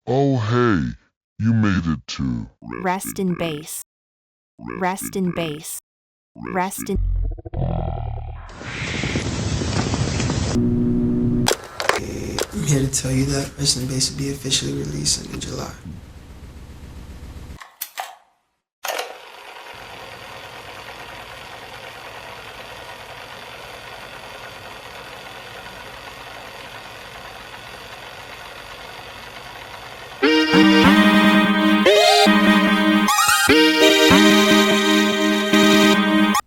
Oh hey, you made it to Rest in bass. Rest in bass. Rest in. I'm here to tell you that Rest in Bass will be officially releasing in July.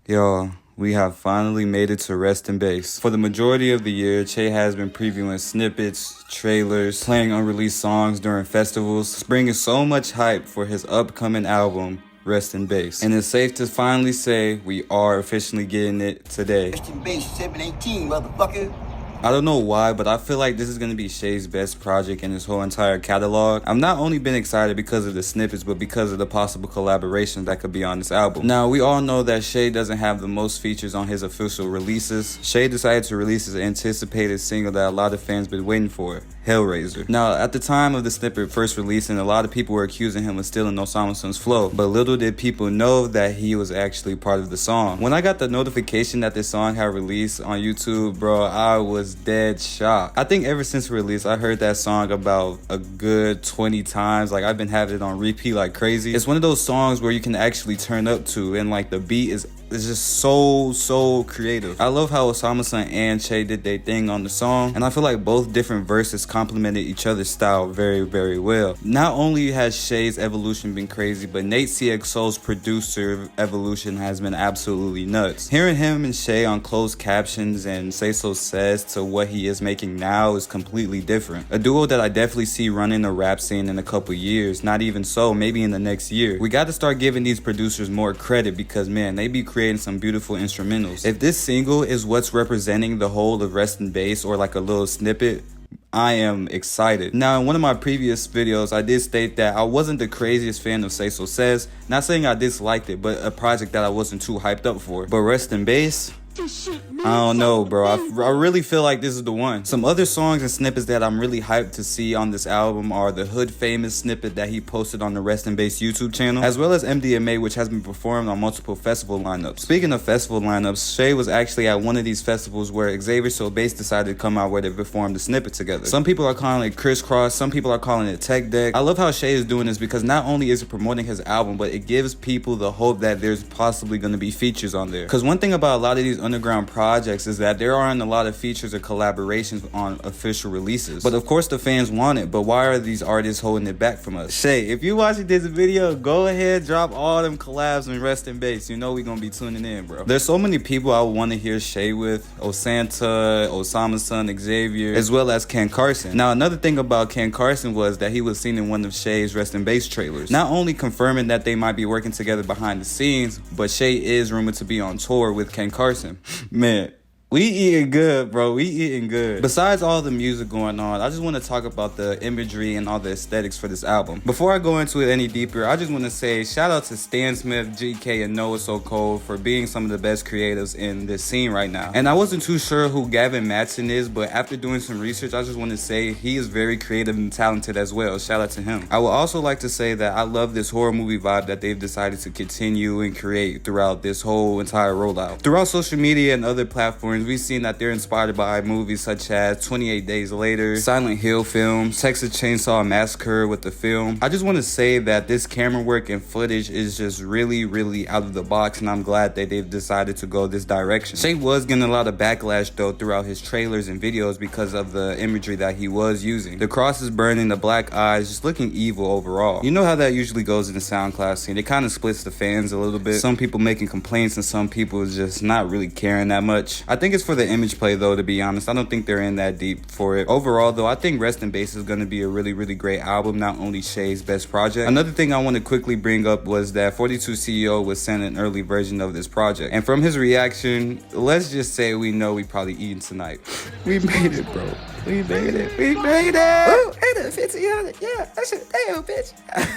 Y'all, we have finally made it to Rest in Bass. For the majority of the year, Che has been previewing snippets, trailers, playing unreleased songs during festivals, bringing so much hype for his upcoming album, Rest in Bass. And it's safe to finally say we are officially getting it today. Rest in Bass 718, motherfucker. I don't know why, but I feel like this is going to be Shay's best project in his whole entire catalog. I've not only been excited because of the snippets, but because of the possible collaborations that could be on this album. Now, we all know that Shay doesn't have the most features on his official releases. Shay decided to release his anticipated single that a lot of fans been waiting for, Hellraiser. Now, at the time of the snippet first releasing, a lot of people were accusing him of stealing Osamason's flow, but little did people know that he was actually part of the song. When I got the notification that this song had released on YouTube, bro, I was dead shocked. I think ever since release, I heard that song about a good 20 times. Like, I've been having it on repeat like crazy. It's one of those songs where you can actually turn up to, and like the beat is just so creative. I love how Osamason and Che did their thing on the song, and I feel like both different verses complemented each other's style very well. Not only has Shay's evolution been crazy, but Nate CXO's producer evolution has been absolutely nuts. Hearing him and Shay on closed captions and Say So Says to what he is making now is completely different. A duo that I definitely see running the rap scene in a couple years, not even so, maybe in the next year. We got to start giving these producers more credit because, man, they be creating some beautiful instrumentals. If this single is what's representing the whole of Rest in Bass or like a little snippet, I am excited. Now, in one of my previous videos, I did state that I wasn't the craziest fan of Say So Says. Not saying I disliked it, but a project that I wasn't too hyped up for. But Rest in Bass, I don't know, bro. I really feel like this is the one. Some other songs and snippets that I'm really hyped to see on this album are the Hood Famous snippet that he posted on the Rest in Bass YouTube channel, as well as MDMA, which has been performed on multiple festival lineups. Speaking of festival lineups, Shay was actually at one of these festivals where Xavier So Bass decided to come out where they performed the snippet together. Some people are calling it crisscross, some people are calling it tech deck. I love how Shay is doing this because not only is it promoting his album, but it gives people the hope that there's possibly going to be features on there. Because one thing about a lot of these underground projects is that there aren't a lot of features or collaborations on official releases. But of course the fans want it, but why are these artists holding it back from us? Shay, if you watching this video, go ahead, drop all them collabs and Rest in Bass. You know we gonna be tuning in, bro. There's so many people I want to hear Shay with: Osanta, Osamason, Xavier, as well as Carson. Now, another thing about Carson was that he was seen in one of Shay's Rest in Bass trailers, not only confirming that they might be working together behind the scenes, but Shay is rumored to be on tour with Carson. Man, we eating good, bro. We eating good. Besides all the music going on, I just want to talk about the imagery and all the aesthetics for this album. Before I go into it any deeper, I just want to say shout out to Stansmith, GK, and noahsocold for being some of the best creatives in this scene right now. And I wasn't too sure who Gavin Matson is, but after doing some research, I just want to say he is very creative and talented as well. Shout out to him. I would also like to say that I love this horror movie vibe that they've decided to continue and create throughout this whole entire rollout. Throughout social media and other platforms, we've seen that they're inspired by movies such as 28 Days Later, Silent Hill films, Texas Chainsaw Massacre with the film. I just want to say that this camera work and footage is just really out of the box, and I'm glad that they've decided to go this direction. Shay was getting a lot of backlash though throughout his trailers and videos because of the imagery that he was using. The crosses burning, the black eyes, just looking evil overall. You know how that usually goes in the SoundCloud scene. It kind of splits the fans a little bit. Some people making complaints and some people just not really caring that much. I think it's for the image play though, to be honest. I don't think they're in that deep for it. Overall though, I think Rest in Bass is going to be a really great album, not only Shay's best project. Another thing I want to quickly bring up was that 42 CEO was sent an early version of this project, and from his reaction, let's just say we know we probably eating tonight. We made it, bro. We made it. We made it. $1,500. Yeah, that shit. Damn, bitch.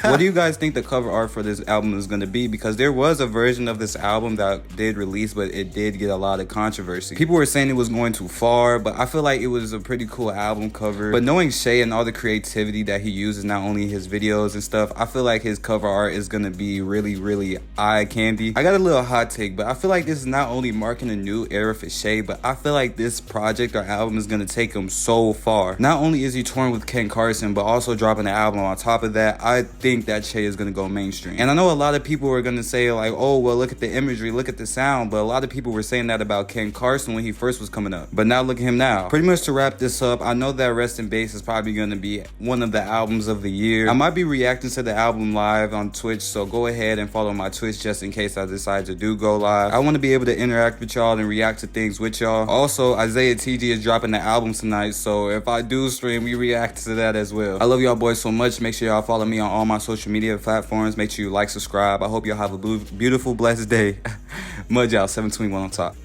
What do you guys think the cover art for this album is gonna be? Because there was a version of this album that did release, but it did get a lot of controversy. People were saying it was going too far, but I feel like it was a pretty cool album cover. But knowing Shay and all the creativity that he uses, not only his videos and stuff, I feel like his cover art is gonna be really, really eye candy. I got a little hot take, but I feel like this is not only marking a new era for Shay, but I feel like this project or album is gonna take him so far. Not only is he touring with Carson, but also dropping an album on top of that. I think that Shay is gonna go mainstream. And I know a lot of people are gonna say like, oh, well, look at the imagery, look at the sound, but a lot of people were saying that about Carson when he first was coming up. But now look at him now. Pretty much to wrap this up, I know that Rest in Bass is probably gonna be one of the albums of the year. I might be reacting to the album live on Twitch, so go ahead and follow my Twitch just in case I decide to do go live. I want to be able to interact with y'all and react to things with y'all. Also, Izaya TG is dropping the album tonight, so if I do stream, we react to that as well. I love y'all boys so much. Make sure y'all follow me on all my social media platforms. Make sure you like, subscribe. I hope y'all have a beautiful, blessed day. Mud y'all, 721 on top.